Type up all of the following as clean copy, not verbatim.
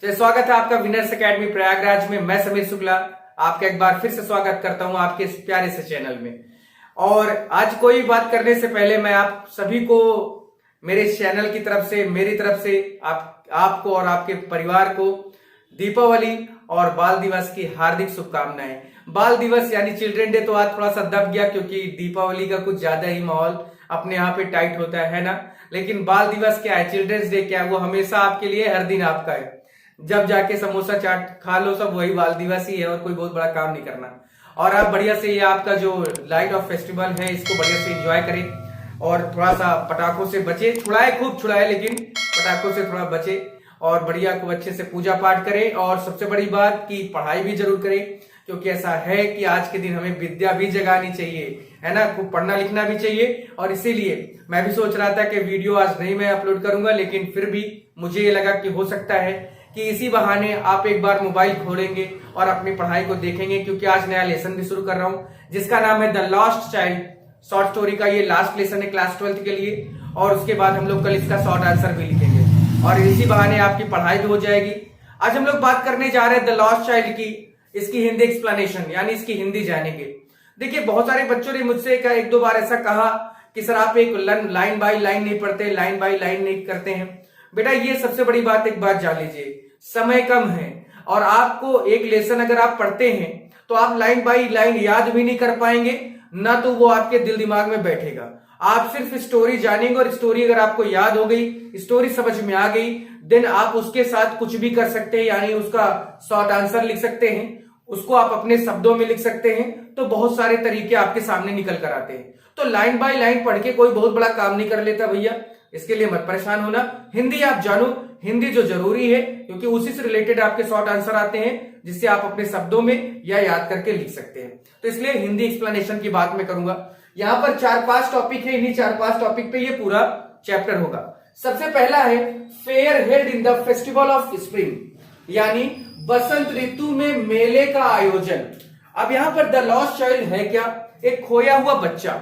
तो स्वागत है आपका विनर्स एकेडमी प्रयागराज में। मैं समीर शुक्ला आपका एक बार फिर से स्वागत करता हूं आपके इस प्यारे से चैनल में। और आज कोई बात करने से पहले मैं आप सभी को मेरे चैनल की तरफ से, मेरी तरफ से आपको और आपके परिवार को दीपावली और बाल दिवस की हार्दिक शुभकामनाएं। बाल दिवस यानी चिल्ड्रन डे तो आज थोड़ा सा दब गया क्योंकि दीपावली का कुछ ज्यादा ही माहौल अपने यहाँ पे टाइट होता है ना। लेकिन बाल दिवस क्या है, चिल्ड्रंस डे क्या है, वो हमेशा आपके लिए हर दिन आपका है। जब जाके समोसा चाट खा लो सब वही बाल दिवस ही है और कोई बहुत बड़ा काम नहीं करना। और आप बढ़िया से ये आपका जो लाइट ऑफ फेस्टिवल है इसको बढ़िया से एंजॉय करें और थोड़ा सा पटाखों से बचे। छुड़ाए खूब छुड़ाए लेकिन पटाखों से थोड़ा बचे और बढ़िया खूब अच्छे से पूजा पाठ करें। और सबसे बड़ी बात की पढ़ाई भी जरूर करें क्योंकि ऐसा है कि आज के दिन हमें विद्या भी जगानी चाहिए, है ना। खूब पढ़ना लिखना भी चाहिए। और इसीलिए मैं भी सोच रहा था कि वीडियो आज नहीं मैं अपलोड करूंगा, लेकिन फिर भी मुझे ये लगा कि हो सकता है कि इसी बहाने आप एक बार मोबाइल खोलेंगे और अपनी पढ़ाई को देखेंगे, क्योंकि आज नया लेसन भी शुरू कर रहा हूं जिसका नाम है the lost child. Short story का ये लास्ट लेसन है क्लास 12th के लिए। और उसके बाद हम लोग कल इसका शॉर्ट आंसर भी लिखेंगे और इसी बहाने आपकी पढ़ाई भी हो जाएगी। आज हम लोग बात करने जा रहे हैं द लॉस्ट चाइल्ड की, इसकी हिंदी एक्सप्लेनेशन यानी इसकी हिंदी जानेंगे। देखिए, बहुत सारे बच्चों ने मुझसे एक दो बार ऐसा कहा कि सर आप एक लाइन बाय लाइन नहीं पढ़ते, लाइन बाय लाइन नहीं करते हैं। बेटा ये सबसे बड़ी बात, एक बात जान लीजिए, समय कम है और आपको एक लेसन अगर आप पढ़ते हैं तो आप लाइन बाय लाइन याद भी नहीं कर पाएंगे, ना तो वो आपके दिल दिमाग में बैठेगा। आप सिर्फ स्टोरी जानेंगे और स्टोरी अगर आपको याद हो गई, स्टोरी समझ में आ गई, देन आप उसके साथ कुछ भी कर सकते हैं, यानी उसका शॉर्ट आंसर लिख सकते हैं, उसको आप अपने शब्दों में लिख सकते हैं। तो बहुत सारे तरीके आपके सामने निकल कर आते हैं। तो लाइन बाय लाइन पढ़ के कोई बहुत बड़ा काम नहीं कर लेता भैया, इसके लिए मत परेशान होना। हिंदी आप जानो, हिंदी जो जरूरी है क्योंकि उसी से रिलेटेड आपके शॉर्ट आंसर आते हैं जिससे आप अपने शब्दों में या याद करके लिख सकते हैं। तो इसलिए हिंदी एक्सप्लेनेशन की बात मैं करूंगा। यहां पर 4-5 टॉपिक है, इन्हीं 4-5 टॉपिक पे ये पूरा चैप्टर होगा। सबसे पहला है fair held in the festival of spring, यानी बसंत ऋतु में मेले का आयोजन। अब यहां पर द लॉस्ट चाइल्ड है क्या, एक खोया हुआ बच्चा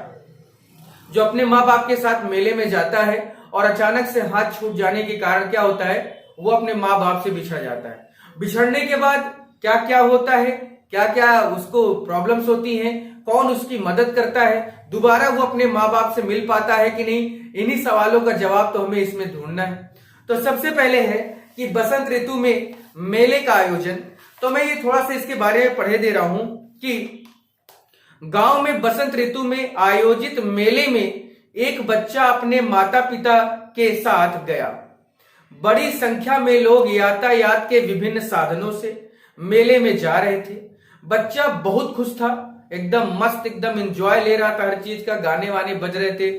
जो अपने माँ बाप के साथ मेले में जाता है और अचानक से हाथ छूट जाने के कारण क्या होता है, वो अपने माँ बाप से बिछड़ जाता है। बिछड़ने के बाद क्या क्या होता है, क्या क्या उसको प्रॉब्लम्स होती हैं, कौन उसकी मदद करता है, दोबारा वो अपने माँ बाप से मिल पाता है कि नहीं, इन्हीं सवालों का जवाब तो हमें इसमें ढूंढना है। तो सबसे पहले है कि बसंत ऋतु में मेले का आयोजन। तो मैं ये थोड़ा सा इसके बारे में पढ़े दे रहा हूं कि गांव में बसंत ऋतु में आयोजित मेले में एक बच्चा अपने माता पिता के साथ गया। बड़ी संख्या में लोग यातायात के विभिन्न साधनों से मेले में जा रहे थे। बच्चा बहुत खुश था, एकदम मस्त, एकदम एंजॉय ले रहा था हर चीज का। गाने वाने बज रहे थे,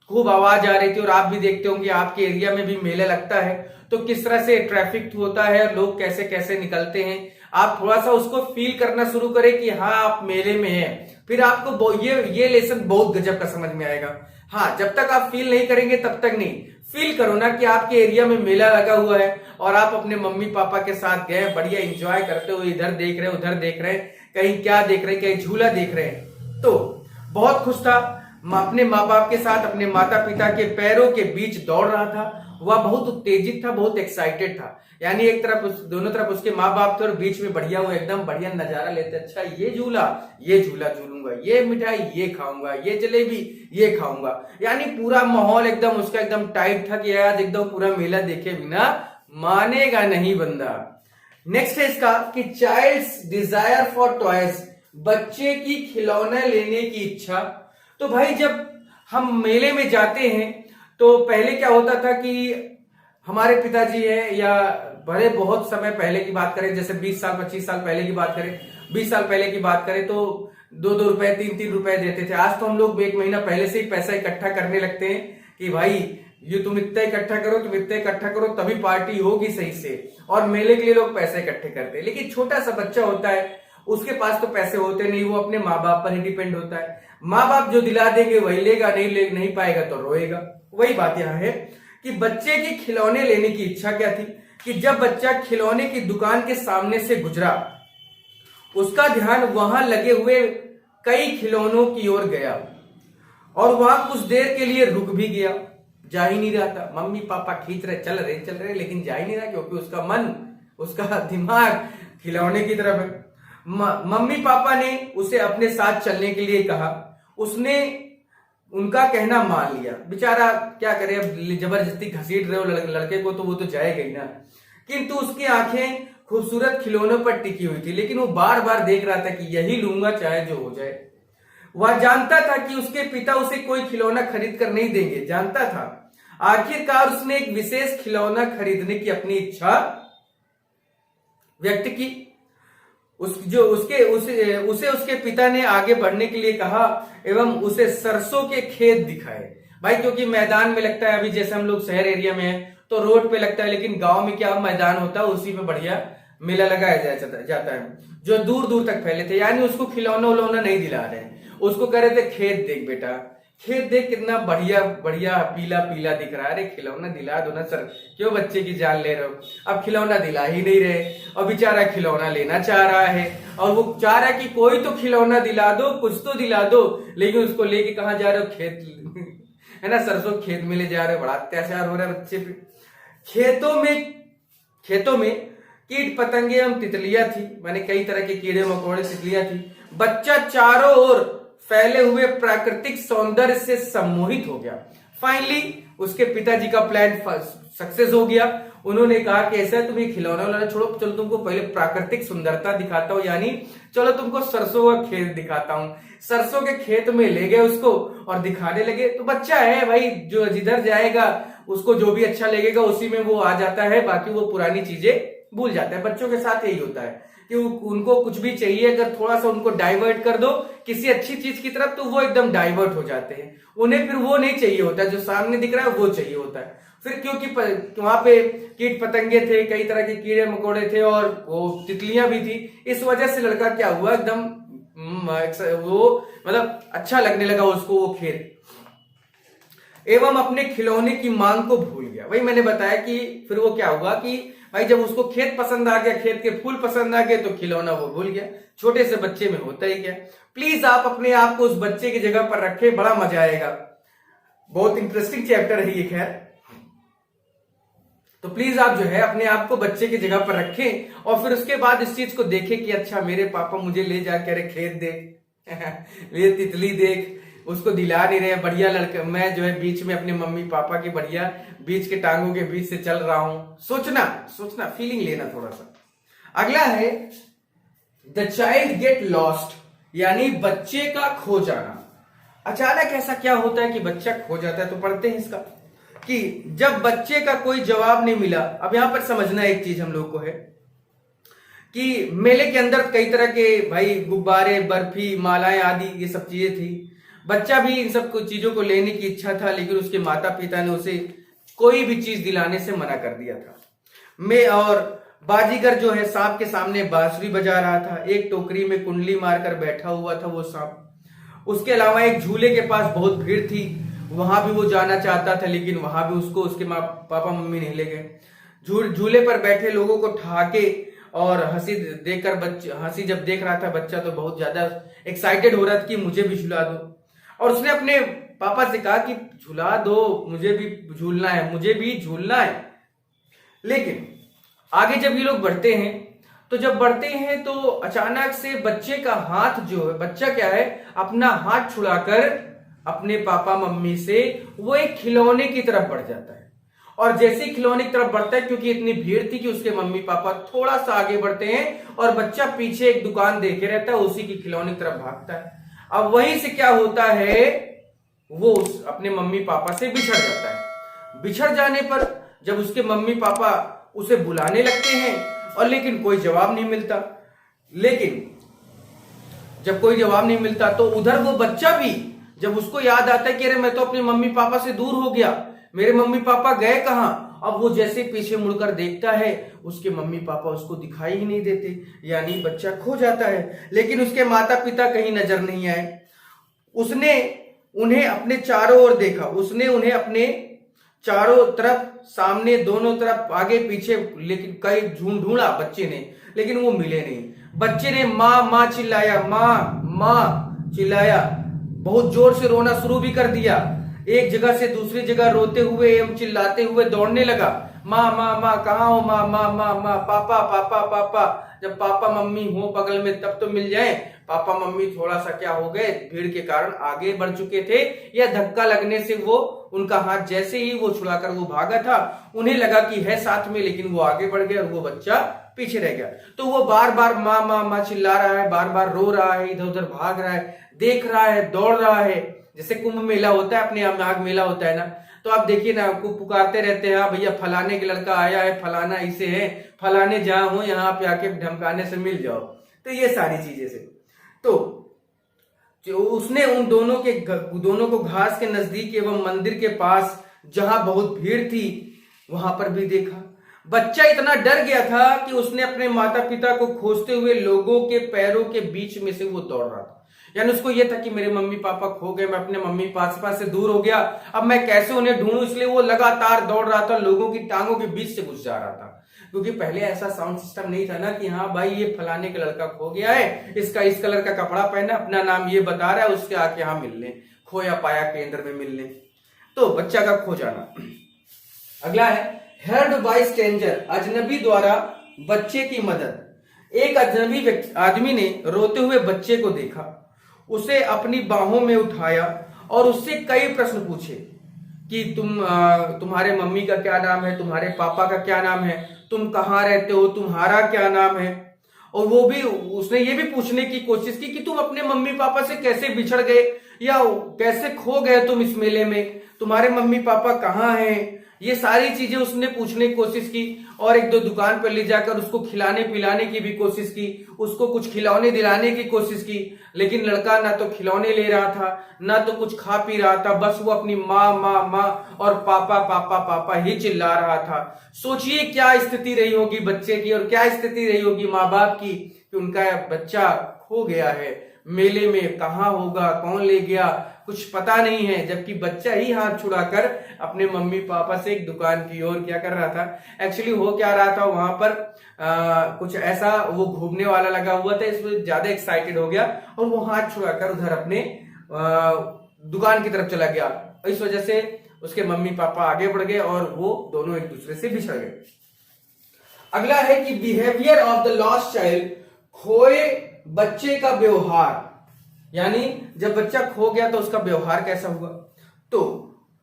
खूब आवाज आ रही थी। और आप भी देखते होंगे आपके एरिया में भी मेला लगता है तो किस तरह से ट्रैफिक होता है, लोग कैसे कैसे निकलते हैं। आप थोड़ा सा उसको फील करना शुरू करें कि हाँ आप मेले में हैं, फिर आपको ये लेसन बहुत गजब का समझ में आएगा। हाँ, जब तक आप फील नहीं करेंगे तब तक नहीं। फील करो ना कि आपके एरिया में मेला लगा हुआ है और आप अपने मम्मी पापा के साथ गए, बढ़िया एंजॉय करते हुए इधर देख रहे हैं उधर देख रहे हैं, कहीं क्या देख रहे हैं, कहीं झूला देख रहे हैं। तो बहुत खुश था, अपने माँ बाप के साथ अपने माता पिता के पैरों के बीच दौड़ रहा था। वह बहुत उत्तेजित था, बहुत एक्साइटेड था, यानी एक तरफ दोनों तरफ उसके माँ बाप थे और बीच में बढ़िया वो एकदम बढ़िया नजारा लेते। अच्छा ये झूला झूलूंगा, ये मिठाई ये खाऊंगा, ये जलेबी ये खाऊंगा, यानी पूरा माहौल एकदम उसका एकदम टाइट था कि आज एकदम पूरा मेला देखे बिना मानेगा नहीं बंदा। नेक्स्ट है इसका कि चाइल्ड्स डिजायर फॉर टॉयज, बच्चे की खिलौने लेने की इच्छा। तो भाई जब हम मेले में जाते हैं तो पहले क्या होता था कि हमारे पिताजी है या बड़े बहुत समय पहले की बात करें, जैसे 20 साल 25 साल पहले की बात करें, 20 साल पहले की बात करें तो 2-2 रुपए 3-3 रुपए देते थे। आज तो हम लोग 1 महीना पहले से ही पैसा इकट्ठा करने लगते हैं कि भाई ये तुम इतना इकट्ठा करो, तुम इतना इकट्ठा करो तभी पार्टी होगी सही से। और मेले के लिए लोग पैसे इकट्ठे करते हैं। लेकिन छोटा सा बच्चा होता है उसके पास तो पैसे होते नहीं, वो अपने माँ बाप पर ही डिपेंड होता है। माँ बाप जो दिला देंगे वही लेगा, नहीं पाएगा तो रोएगा। वही बात यहाँ है कि बच्चे की खिलौने लेने की इच्छा क्या थी कि जब बच्चा खिलौने की दुकान के सामने से गुजरा उसका ध्यान वहां लगे हुए कई खिलौनों की ओर गया और वहां कुछ देर के लिए रुक भी गया। जा ही नहीं रहा था, मम्मी पापा खींच रहे चल रहे लेकिन जा ही नहीं रहा क्योंकि उसका मन उसका दिमाग खिलौने की तरफ है। मम्मी पापा ने उसे अपने साथ चलने के लिए कहा। उसने उनका कहना मान लिया। बेचारा क्या करे, अब जबरदस्ती घसीट रहे हो लड़के को तो वो तो जाएगा ही ना। किंतु उसकी आंखें खूबसूरत खिलौनों पर टिकी हुई थी, लेकिन वो बार बार देख रहा था कि यही लूंगा चाहे जो हो जाए। वह जानता था कि उसके पिता उसे कोई खिलौना खरीद कर नहीं देंगे, जानता था। आखिरकार उसने एक विशेष खिलौना खरीदने की अपनी इच्छा व्यक्त की। उसे उसके पिता ने आगे बढ़ने के लिए कहा एवं उसे सरसों के खेत दिखाए। भाई क्योंकि मैदान में लगता है, अभी जैसे हम लोग शहर एरिया में हैं तो रोड पे लगता है, लेकिन गांव में क्या मैदान होता है, उसी पे बढ़िया मेला लगाया जाता है जो दूर दूर तक फैले थे। यानी उसको खिलौना उलौना नहीं दिला रहे हैं, उसको कह रहे थे खेत देख बेटा, खेत देख कितना बढ़िया बढ़िया पीला पीला दिख रहा है। अरे खिलौना दिला दो ना सर, क्यों बच्चे की जान ले रहे हो। अब खिलौना दिला ही नहीं रहे और बेचारा खिलौना लेना चाह रहा है और वो चाह रहा है कि कोई तो खिलौना दिला दो, कुछ तो दिला दो। लेकिन उसको लेके कहाँ जा रहे हो, खेत है ना, सरसों खेत में ले जा रहे हो। बड़ा अत्याचार हो रहा है बच्चे पे। खेतों में कीट पतंगे एवं तितलियां थी, माने कई तरह के कीड़े मकोड़े तितलियां थी। बच्चा चारों ओर फैले हुए प्राकृतिक सौंदर्य से सम्मोहित हो गया। फाइनली उसके पिताजी का प्लान सक्सेस हो गया। उन्होंने कहा कि ऐसा है, तुम ये खिलौना उलौना छोड़ो, चलो तुमको पहले प्राकृतिक सुंदरता दिखाता हूं, यानी चलो तुमको सरसों का खेत दिखाता हूं। सरसों के खेत में ले गए उसको और दिखाने लगे। तो बच्चा है भाई, जो जिधर जाएगा उसको जो भी अच्छा लगेगा उसी में वो आ जाता है, बाकी वो पुरानी चीजें भूल जाता है। बच्चों के साथ यही होता है कि उनको कुछ भी चाहिए, अगर थोड़ा सा उनको डाइवर्ट कर दो किसी अच्छी चीज की तरफ तो वो एकदम डाइवर्ट हो जाते हैं। उन्हें फिर वो नहीं चाहिए होता, जो सामने दिख रहा है वो चाहिए होता है। फिर क्योंकि वहां पे कीट पतंगे थे, कई तरह के कीड़े मकोड़े थे और वो तितलियां भी थी, इस वजह से लड़का क्या हुआ, एकदम वो मतलब अच्छा लगने लगा उसको वो खेत, एवं अपने खिलौने की मांग को भूल गया। वही मैंने बताया कि फिर वो क्या हुआ कि भाई जब उसको खेत पसंद आ गया, खेत के फूल पसंद आ गए, तो खिलौना वो भूल गया। छोटे से बच्चे में होता ही क्या। प्लीज आप अपने आप को उस बच्चे की जगह पर रखें, बड़ा मजा आएगा। बहुत इंटरेस्टिंग चैप्टर है ये, खैर। तो प्लीज आप जो है अपने आप को बच्चे की जगह पर रखें और फिर उसके बाद इस चीज को देखें कि अच्छा मेरे पापा मुझे ले जाके अरे खेत देख ये तितली देख, उसको दिला नहीं रहे। बढ़िया लड़का मैं जो है बीच में अपने मम्मी पापा के बढ़िया बीच के टांगों के बीच से चल रहा हूं। सोचना फीलिंग लेना थोड़ा सा। अगला है द चाइल्ड गेट लॉस्ट, यानी बच्चे का खो जाना। अचानक ऐसा क्या होता है कि बच्चा खो जाता है। तो पढ़ते हैं इसका कि जब बच्चे का कोई जवाब नहीं मिला। अब यहां पर समझना एक चीज हम लोग को है कि मेले के अंदर कई तरह के भाई गुब्बारे, बर्फी, मालाएं आदि ये सब चीजें थी। बच्चा भी इन सब चीजों को लेने की इच्छा था, लेकिन उसके माता पिता ने उसे कोई भी चीज दिलाने से मना कर दिया था। और बाजीगर जो है सांप के सामने बांसुरी बजा रहा था। एक टोकरी में कुंडली मारकर बैठा हुआ था वो सांप। उसके अलावा एक झूले के पास बहुत भीड़ थी, वहां भी वो जाना चाहता था, लेकिन वहां भी उसको उसके पापा मम्मी नहीं ले गए। झूले पर बैठे लोगों को ठहाके और हंसी जब देख रहा था बच्चा, तो बहुत ज्यादा एक्साइटेड हो रहा था कि मुझे भी झुला दो। और उसने अपने पापा से कहा कि झुला दो, मुझे भी झूलना है। लेकिन आगे जब ये लोग बढ़ते हैं तो अचानक से बच्चे का हाथ जो है, बच्चा क्या है, अपना हाथ छुड़ाकर अपने पापा मम्मी से वो एक खिलौने की तरफ बढ़ जाता है। और जैसे ही खिलौने की तरफ बढ़ता है, क्योंकि इतनी भीड़ थी कि उसके मम्मी पापा थोड़ा सा आगे बढ़ते हैं और बच्चा पीछे एक दुकान देखे रहता है, उसी की खिलौने की तरफ भागता है। अब वहीं से क्या होता है, वो अपने मम्मी पापा से बिछड़ जाता है। बिछड़ जाने पर जब उसके मम्मी पापा उसे बुलाने लगते हैं और लेकिन कोई जवाब नहीं मिलता। लेकिन जब कोई जवाब नहीं मिलता तो उधर वो बच्चा भी, जब उसको याद आता है कि अरे मैं तो अपने मम्मी पापा से दूर हो गया, मेरे मम्मी पापा गए कहां। अब वो जैसे पीछे मुड़कर देखता है, उसके मम्मी पापा उसको दिखाई ही नहीं देते, यानी बच्चा खो जाता है। लेकिन उसके माता पिता कहीं नजर नहीं आए। उसने उन्हें अपने चारों ओर देखा, उसने उन्हें अपने चारों तरफ, सामने, दोनों तरफ, आगे पीछे, लेकिन कई ढूंढा बच्चे ने, लेकिन वो मिले नहीं। बच्चे ने माँ माँ चिल्लाया, माँ माँ चिल्लाया, बहुत जोर से रोना शुरू भी कर दिया। एक जगह से दूसरी जगह रोते हुए एवं चिल्लाते हुए दौड़ने लगा। माँ माँ माँ कहाँ हो, माँ माँ माँ माँ, पापा पापा पापा। जब पापा मम्मी हो बगल में तब तो मिल जाए। पापा मम्मी थोड़ा सा क्या हो गए, भीड़ के कारण आगे बढ़ चुके थे, या धक्का लगने से वो उनका हाथ जैसे ही वो छुड़ाकर वो भागा था, उन्हें लगा कि है साथ में, लेकिन वो आगे बढ़ गया और वो बच्चा पीछे रह गया। तो वो बार बार माँ माँ माँ चिल्ला रहा है, बार बार रो रहा है, इधर उधर भाग रहा है, देख रहा है, दौड़ रहा है। जैसे कुंभ मेला होता है, अपने माघ मेला होता है ना, तो आप देखिए ना, आपको पुकारते रहते हैं, हाँ भैया फलाने के लड़का आया है, फलाना इसे है, फलाने जहां हो यहाँ पे आके धमकाने से मिल जाओ। तो ये सारी चीजें से तो जो उसने उन दोनों को घास के नजदीक एवं मंदिर के पास जहां बहुत भीड़ थी वहां पर भी देखा। बच्चा इतना डर गया था कि उसने अपने माता पिता को खोजते हुए लोगों के पैरों के बीच में से वो दौड़ रहा था। यानी उसको ये था कि मेरे मम्मी पापा खो गए, मैं अपने मम्मी पापा से दूर हो गया, अब मैं कैसे उन्हें ढूंढूं। इसलिए वो लगातार दौड़ रहा था, लोगों की टांगों के बीच से घुस जा रहा था। क्योंकि पहले ऐसा साउंड सिस्टम नहीं था ना कि हाँ भाई ये फलाने का लड़का खो गया है, इसका इस कलर का कपड़ा पहना, अपना नाम ये बता रहा है, उसके आके यहाँ मिल लें, खोया पाया केंद्र में मिल लें। तो बच्चा का खो जाना। अगला है हेल्ड बाय स्ट्रेंजर, अजनबी द्वारा बच्चे की मदद। एक अजनबी आदमी ने रोते हुए बच्चे को देखा, उसे अपनी बाहों में उठाया और उससे कई प्रश्न पूछे कि तुम्हारे मम्मी का क्या नाम है, तुम्हारे पापा का क्या नाम है, तुम कहाँ रहते हो, तुम्हारा क्या नाम है। और वो भी उसने ये भी पूछने की कोशिश की कि तुम अपने मम्मी पापा से कैसे बिछड़ गए, या कैसे खो गए तुम इस मेले में, तुम्हारे मम्मी पापा कहाँ हैं। ये सारी चीजें उसने पूछने की कोशिश की और एक दो दुकान पर ले जाकर उसको खिलाने पिलाने की भी कोशिश की, उसको कुछ खिलौने दिलाने की कोशिश की। लेकिन लड़का ना तो खिलौने ले रहा था, ना तो कुछ खा पी रहा था, बस वो अपनी माँ माँ माँ और पापा पापा पापा ही चिल्ला रहा था। सोचिए क्या स्थिति रही होगी बच्चे की, और क्या स्थिति रही होगी माँ बाप की कि उनका बच्चा खो गया है, मेले में कहाँ होगा, कौन ले गया, कुछ पता नहीं है। जबकि बच्चा ही हाथ छुड़ाकर अपने मम्मी पापा से एक दुकान की ओर क्या कर रहा था। एक्चुअली हो क्या रहा था वहां पर, कुछ ऐसा वो घूमने वाला लगा हुआ था, इसमें ज्यादा एक्साइटेड हो गया और वो हाथ छुड़ाकर उधर अपने दुकान की तरफ चला गया। इस वजह से उसके मम्मी पापा आगे बढ़ गए और वो दोनों एक दूसरे से बिछड़ गए। अगला है कि behaviour of the lost child, खोए बच्चे का व्यवहार। यानी जब बच्चा खो गया तो उसका व्यवहार कैसा हुआ। तो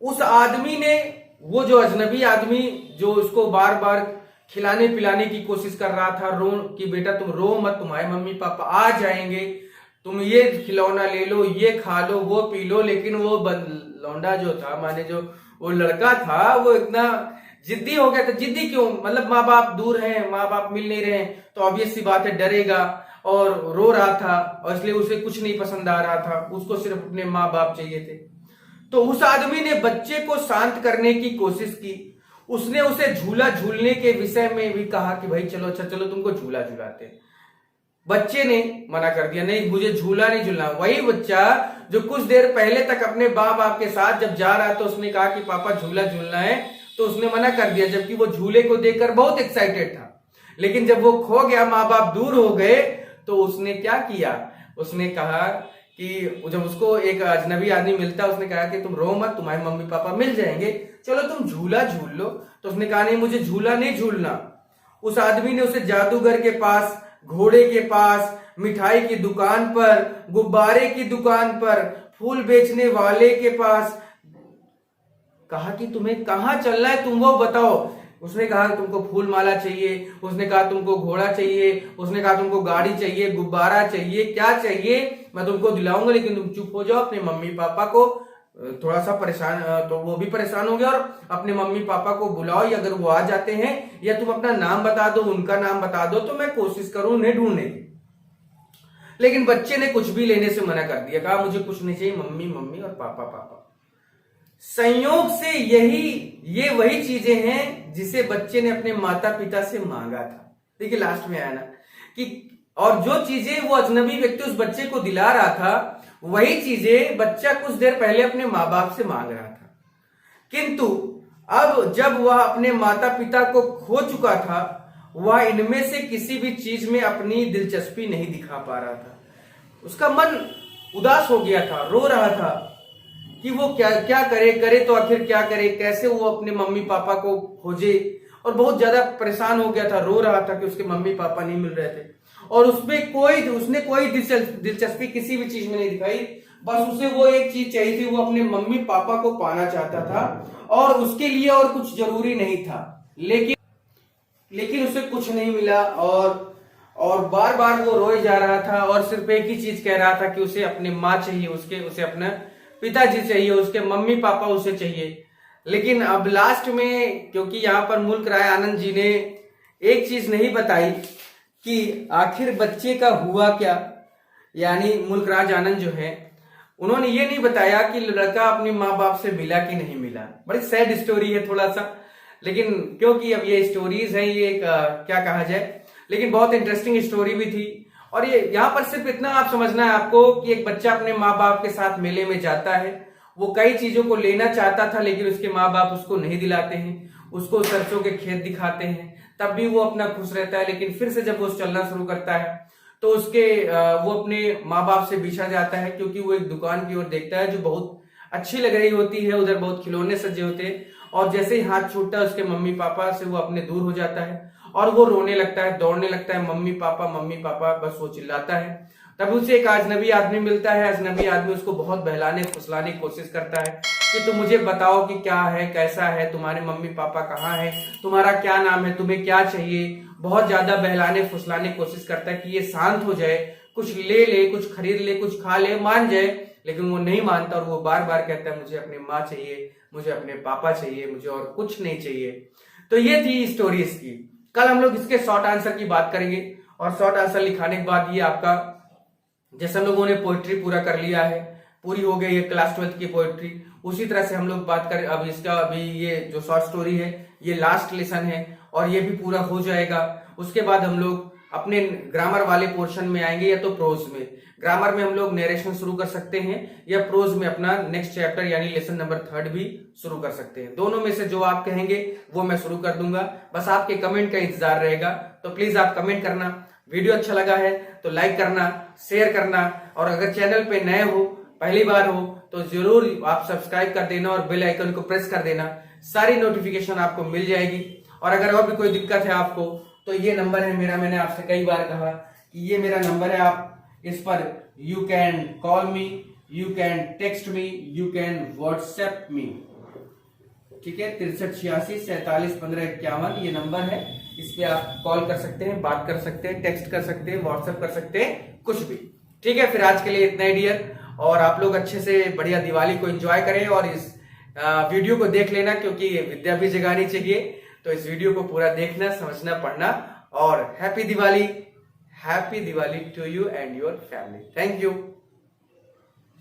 उस आदमी ने, वो जो अजनबी आदमी जो उसको बार बार खिलाने पिलाने की कोशिश कर रहा था, रो कि बेटा तुम रो मत, तुम्हारे मम्मी पापा आ जाएंगे, तुम ये खिलौना ले लो, ये खा लो, वो पी लो। लेकिन वो लौंडा जो था, माने जो वो लड़का था, वो इतना जिद्दी हो गया था। जिद्दी क्यों, मतलब माँ बाप दूर हैं, माँ बाप मिल नहीं रहे, तो ऑब्वियस सी बात है डरेगा, और रो रहा था और इसलिए उसे कुछ नहीं पसंद आ रहा था, उसको सिर्फ अपने माँ बाप चाहिए थे। तो उस आदमी ने बच्चे को शांत करने की कोशिश की। उसने उसे झूला झूलने के विषय में भी कहा कि भाई चलो, अच्छा चलो तुमको झूला झूलाते हैं। बच्चे ने मना कर दिया, नहीं मुझे झूला नहीं झूलना। वही बच्चा जो कुछ देर पहले तक अपने माँ बाप के साथ जब जा रहा था, उसने कहा कि पापा झूला झूलना है, तो उसने मना कर दिया, जबकि वो झूले को देखकर बहुत एक्साइटेड था। लेकिन जब वो खो गया, माँ बाप दूर हो गए, तो उसने क्या किया, उसने कहा कि जब उसको एक अजनबी आदमी मिलता है, उसने कहा कि तुम रो मत, तुम्हारे मम्मी पापा मिल जाएंगे, चलो तुम झूला झूल लो। तो उसने कहा नहीं मुझे झूला नहीं झूलना। उस आदमी ने उसे जादूगर के पास, घोड़े के पास, मिठाई की दुकान पर, गुब्बारे की दुकान पर, फूल बेचने वाले के पास कहा कि तुम्हें कहां चलना है, तुम वो बताओ। उसने कहा तुमको फूल माला चाहिए, उसने कहा तुमको घोड़ा चाहिए, उसने कहा तुमको गाड़ी चाहिए, गुब्बारा चाहिए, क्या चाहिए मैं तुमको दिलाऊंगा, लेकिन तुम चुप हो जाओ। अपने मम्मी पापा को थोड़ा सा परेशान, तो वो भी परेशान हो गया, और अपने मम्मी पापा को बुलाओ, या अगर वो आ जाते हैं, या तुम अपना नाम बता दो, उनका नाम बता दो, तो मैं कोशिश करूं उन्हें ढूंढने की। लेकिन बच्चे ने कुछ भी लेने से मना कर दिया, कहा मुझे कुछ नहीं चाहिए, मम्मी मम्मी और पापा पापा। संयोग से ये वही चीजें हैं जिसे बच्चे ने अपने माता पिता से मांगा था। देखिए लास्ट में आया ना कि, और जो चीजें वो अजनबी व्यक्ति उस बच्चे को दिला रहा था, वही चीजें बच्चा कुछ देर पहले अपने माँ बाप से मांग रहा था। किंतु अब जब वह अपने माता पिता को खो चुका था, वह इनमें से किसी भी चीज में अपनी दिलचस्पी नहीं दिखा पा रहा था। उसका मन उदास हो गया था, रो रहा था कि वो क्या क्या करे तो आखिर क्या करे, कैसे वो अपने मम्मी पापा को खोजे। और बहुत ज्यादा परेशान हो गया था, रो रहा था कि उसके मम्मी पापा नहीं मिल रहे थे। और उसने कोई दिलचस्पी किसी भी चीज में नहीं दिखाई, बस उसे वो एक चीज चाहिए थी, वो अपने मम्मी पापा को पाना चाहता था और उसके लिए और कुछ जरूरी नहीं था। लेकिन उसे कुछ नहीं मिला और बार बार वो रोए जा रहा था और सिर्फ एक ही चीज कह रहा था कि उसे अपनी माँ चाहिए, उसे अपना पिताजी चाहिए, उसके मम्मी पापा उसे चाहिए। लेकिन अब लास्ट में, क्योंकि यहाँ पर मुल्क राय आनंद जी ने एक चीज नहीं बताई कि आखिर बच्चे का हुआ क्या, यानी मुल्क राज आनंद जो है उन्होंने ये नहीं बताया कि लड़का अपने माँ बाप से मिला कि नहीं मिला। बड़ी सैड स्टोरी है थोड़ा सा, लेकिन क्योंकि अब ये स्टोरीज हैं, ये क्या कहा जाए, लेकिन बहुत इंटरेस्टिंग स्टोरी भी थी। और ये यहाँ पर सिर्फ इतना आप समझना है आपको कि एक बच्चा अपने माँ बाप के साथ मेले में जाता है, वो कई चीजों को लेना चाहता था लेकिन उसके माँ बाप उसको नहीं दिलाते हैं, उसको सरसों के खेत दिखाते हैं, तब भी वो अपना खुश रहता है। लेकिन फिर से जब वो चलना शुरू करता है तो वो अपने माँ बाप से बिछड़ जाता है, क्योंकि वो एक दुकान की ओर देखता है जो बहुत अच्छी लग रही होती है, उधर बहुत खिलौने सजे होते हैं, और जैसे ही हाथ छूटता है उसके मम्मी पापा से वो अपने दूर हो जाता है और वो रोने लगता है, दौड़ने लगता है, मम्मी पापा बस वो चिल्लाता है। तब उसे एक अजनबी आदमी मिलता है, अजनबी आदमी उसको बहुत बहलाने फुसलाने की कोशिश करता है कि तुम मुझे बताओ कि क्या है, कैसा है, तुम्हारे मम्मी पापा कहाँ है, तुम्हारा क्या नाम है, तुम्हें क्या चाहिए। बहुत ज्यादा बहलाने फुसलाने की कोशिश करता है कि ये शांत हो जाए, कुछ ले ले, कुछ खरीद ले, कुछ खा ले, मान जाए। लेकिन वो नहीं मानता और वो बार बार कहता है मुझे अपनी माँ चाहिए, मुझे अपने पापा चाहिए, मुझे और कुछ नहीं चाहिए। तो ये थी स्टोरी इसकी। कल हम लोग इसके शॉर्ट आंसर की बात करेंगे और शॉर्ट आंसर लिखाने के बाद ये आपका, जैसे हम लोगों ने पोइट्री पूरा कर लिया है, पूरी हो गई है क्लास 12 की पोइट्री, उसी तरह से हम लोग बात करें अब इसका। अभी ये जो शॉर्ट स्टोरी है ये लास्ट लेसन है और ये भी पूरा हो जाएगा। उसके बाद हम लोग अपने ग्रामर वाले पोर्शन में आएंगे, या तो प्रोज में। ग्रामर में हम लोग नरेशन शुरू कर सकते हैं या प्रोज में अपना नेक्स्ट चैप्टर यानी लेसन नंबर 3 भी शुरू कर सकते हैं। दोनों में से जो आप कहेंगे वो मैं शुरू कर दूंगा, बस आपके कमेंट का इंतजार रहेगा। तो प्लीज आप कमेंट करना, वीडियो अच्छा लगा है तो लाइक करना, शेयर करना, और अगर चैनल पे नए हो, पहली बार हो, तो जरूर आप सब्सक्राइब कर देना और बेल आइकन को प्रेस कर देना, सारी नोटिफिकेशन आपको मिल जाएगी। और अगर और भी कोई दिक्कत है आपको तो ये नंबर है मेरा, मैंने आपसे कई बार कहा कि ये मेरा नंबर है, आप इस पर you can call me, you can text me, you can WhatsApp me, ठीक है। 6386471551 ये नंबर है, इस पे आप कॉल कर सकते हैं, बात कर सकते हैं, टेक्स्ट कर सकते हैं, व्हाट्सएप कर सकते हैं, कुछ भी, ठीक है। फिर आज के लिए इतना ही डियर, और आप लोग अच्छे से बढ़िया दिवाली को एंजॉय करें और इस वीडियो को देख लेना, क्योंकि विद्या भी जगानी चाहिए। तो इस वीडियो को पूरा देखना, समझना, पढ़ना, और happy Diwali to you and your family. Thank you.